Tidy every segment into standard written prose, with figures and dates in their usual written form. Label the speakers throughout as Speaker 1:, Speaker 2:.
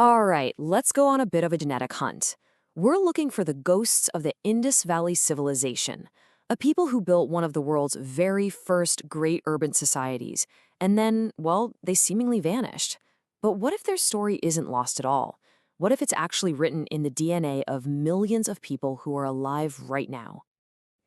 Speaker 1: All right, let's go on a bit of a genetic hunt. We're looking for the ghosts of the Indus Valley Civilization, a people who built one of the world's very first great urban societies, and then, well, they seemingly vanished. But what if their story isn't lost at all? What if it's actually written in the DNA of millions of people who are alive right now?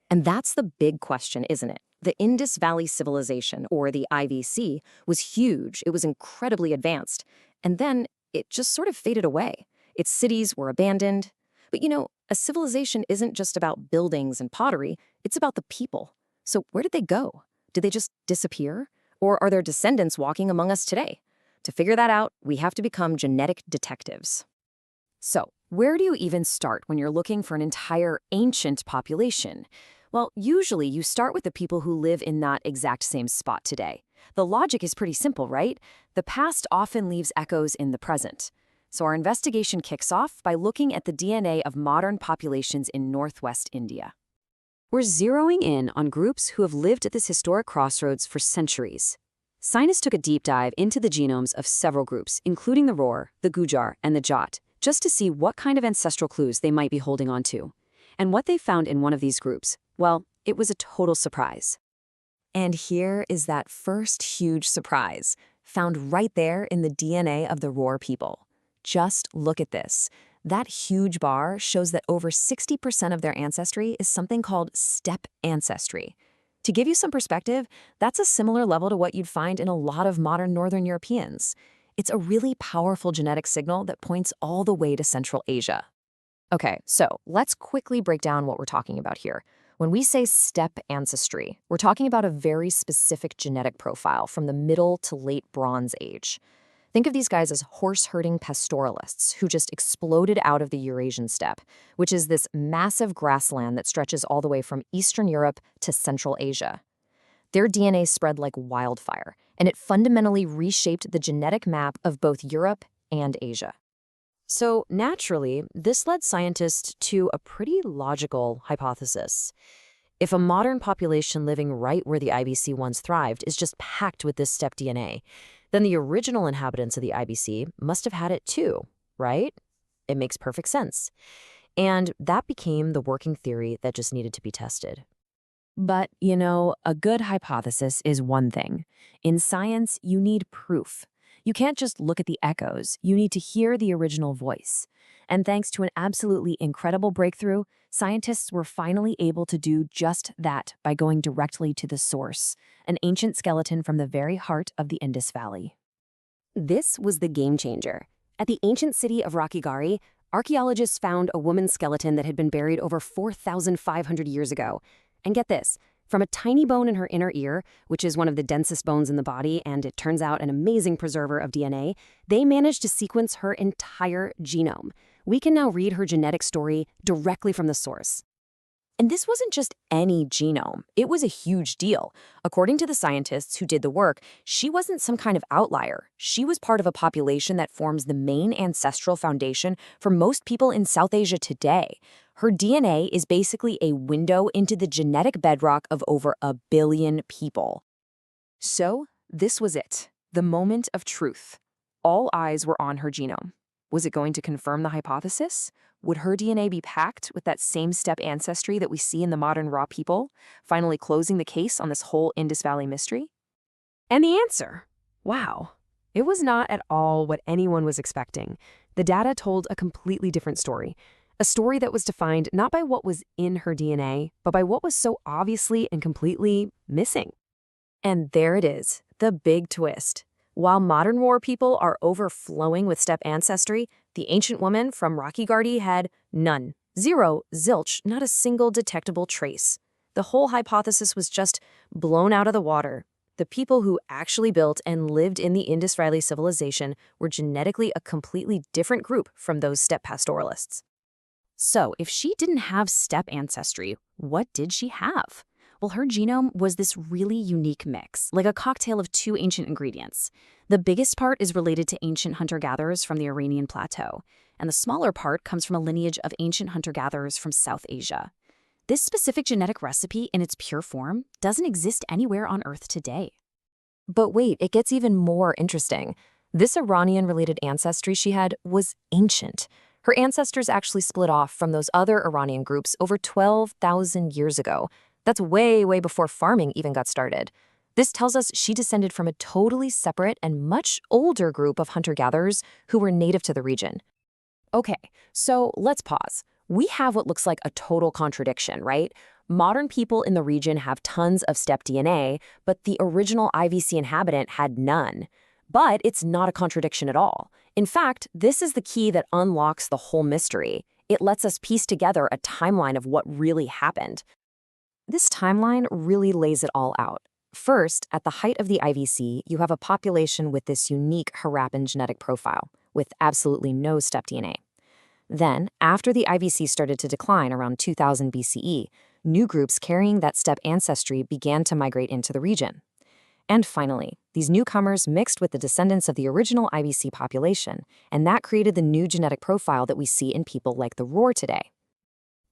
Speaker 2: And that's the big question, isn't it? The Indus Valley Civilization, or the IVC, was huge. It was incredibly advanced. And then it just sort of faded away. Its cities were abandoned. But a civilization isn't just about buildings and pottery, it's about the people. So where did they go? Did they just disappear? Or are their descendants walking among us today? To figure that out, we have to become genetic detectives.
Speaker 1: So, where do you even start when you're looking for an entire ancient population? Well, usually you start with the people who live in that exact same spot today. The logic is pretty simple, right? The past often leaves echoes in the present. So our investigation kicks off by looking at the DNA of modern populations in northwest India. We're zeroing in on groups who have lived at this historic crossroads for centuries. Scientists took a deep dive into the genomes of several groups, including the Roar, the Gujar, and the Jat, just to see what kind of ancestral clues they might be holding on to. And what they found in one of these groups, well, it was a total surprise. And here is that first huge surprise, found right there in the DNA of the Roar people. Just look at this. That huge bar shows that over 60% of their ancestry is something called Steppe Ancestry. To give you some perspective, that's a similar level to what you'd find in a lot of modern Northern Europeans. It's a really powerful genetic signal that points all the way to Central Asia. Okay, so let's quickly break down what we're talking about here. When we say Steppe Ancestry, we're talking about a very specific genetic profile from the Middle to Late Bronze Age. Think of these guys as horse-herding pastoralists who just exploded out of the Eurasian steppe, which is this massive grassland that stretches all the way from Eastern Europe to Central Asia. Their DNA spread like wildfire, and it fundamentally reshaped the genetic map of both Europe and Asia. So naturally, this led scientists to a pretty logical hypothesis. If a modern population living right where the IBC once thrived is just packed with this steppe DNA, then the original inhabitants of the IBC must have had it too, right? It makes perfect sense. And that became the working theory that just needed to be tested. But, a good hypothesis is one thing. In science, you need proof. You can't just look at the echoes, you need to hear the original voice. And thanks to an absolutely incredible breakthrough, scientists were finally able to do just that by going directly to the source, an ancient skeleton from the very heart of the Indus Valley.
Speaker 2: This was the game changer. At the ancient city of Rakhigarhi, archaeologists found a woman's skeleton that had been buried over 4,500 years ago. And get this, from a tiny bone in her inner ear, which is one of the densest bones in the body and it turns out an amazing preserver of DNA, they managed to sequence her entire genome. We can now read her genetic story directly from the source. And this wasn't just any genome. It was a huge deal. According to the scientists who did the work, she wasn't some kind of outlier. She was part of a population that forms the main ancestral foundation for most people in South Asia today. Her DNA is basically a window into the genetic bedrock of over 1 billion people. So, this was it, the moment of truth. All eyes were on her genome. Was it going to confirm the hypothesis? Would her DNA be packed with that same steppe ancestry that we see in the modern raw people, finally closing the case on this whole Indus Valley mystery? And the answer, wow, it was not at all what anyone was expecting. The data told a completely different story. A story that was defined not by what was in her DNA, but by what was so obviously and completely missing. And there it is, the big twist. While modern war people are overflowing with steppe ancestry, the ancient woman from Rakhigarhi had none. Zero, zilch, not a single detectable trace. The whole hypothesis was just blown out of the water. The people who actually built and lived in the Indus Valley civilization were genetically a completely different group from those steppe pastoralists. So, if she didn't have steppe ancestry, what did she have? Well, her genome was this really unique mix, like a cocktail of two ancient ingredients. The biggest part is related to ancient hunter-gatherers from the Iranian plateau, and the smaller part comes from a lineage of ancient hunter-gatherers from South Asia. This specific genetic recipe in its pure form doesn't exist anywhere on Earth today. But wait, it gets even more interesting. This Iranian-related ancestry she had was ancient. Her ancestors actually split off from those other Iranian groups over 12,000 years ago. That's way, way before farming even got started. This tells us she descended from a totally separate and much older group of hunter-gatherers who were native to the region. Okay, so let's pause. We have what looks like a total contradiction, right? Modern people in the region have tons of steppe DNA, but the original IVC inhabitant had none. But it's not a contradiction at all. In fact, this is the key that unlocks the whole mystery. It lets us piece together a timeline of what really happened. This timeline really lays it all out. First, at the height of the IVC, you have a population with this unique Harappan genetic profile, with absolutely no steppe DNA. Then, after the IVC started to decline around 2000 BCE, new groups carrying that steppe ancestry began to migrate into the region. And finally, these newcomers mixed with the descendants of the original IVC population, and that created the new genetic profile that we see in people like the Roar today.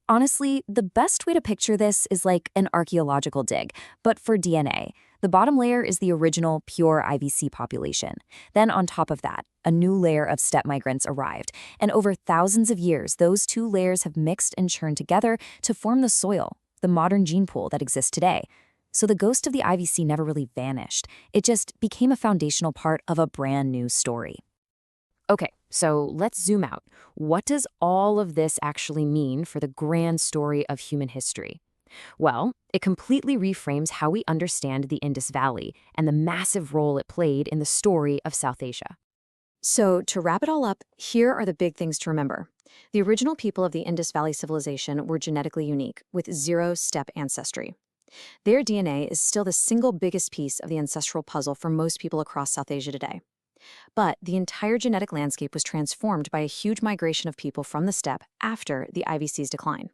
Speaker 2: Honestly, the best way to picture this is like an archaeological dig, but for DNA. The bottom layer is the original pure IVC population. Then on top of that, a new layer of steppe migrants arrived, and over thousands of years, those two layers have mixed and churned together to form the soil, the modern gene pool that exists today. So the ghost of the IVC never really vanished. It just became a foundational part of a brand new story. Okay, so let's zoom out. What does all of this actually mean for the grand story of human history? Well, it completely reframes how we understand the Indus Valley and the massive role it played in the story of South Asia. So to wrap it all up, here are the big things to remember. The original people of the Indus Valley civilization were genetically unique, with zero steppe ancestry. Their DNA is still the single biggest piece of the ancestral puzzle for most people across South Asia today. But the entire genetic landscape was transformed by a huge migration of people from the steppe after the IVC's decline.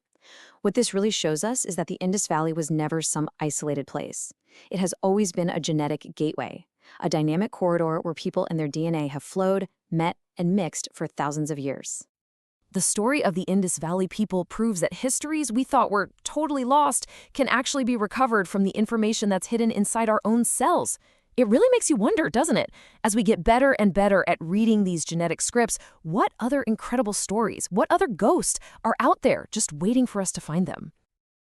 Speaker 2: What this really shows us is that the Indus Valley was never some isolated place. It has always been a genetic gateway, a dynamic corridor where people and their DNA have flowed, met, and mixed for thousands of years. The story of the Indus Valley people proves that histories we thought were totally lost can actually be recovered from the information that's hidden inside our own cells. It really makes you wonder, doesn't it? As we get better and better at reading these genetic scripts, what other incredible stories, what other ghosts are out there just waiting for us to find them?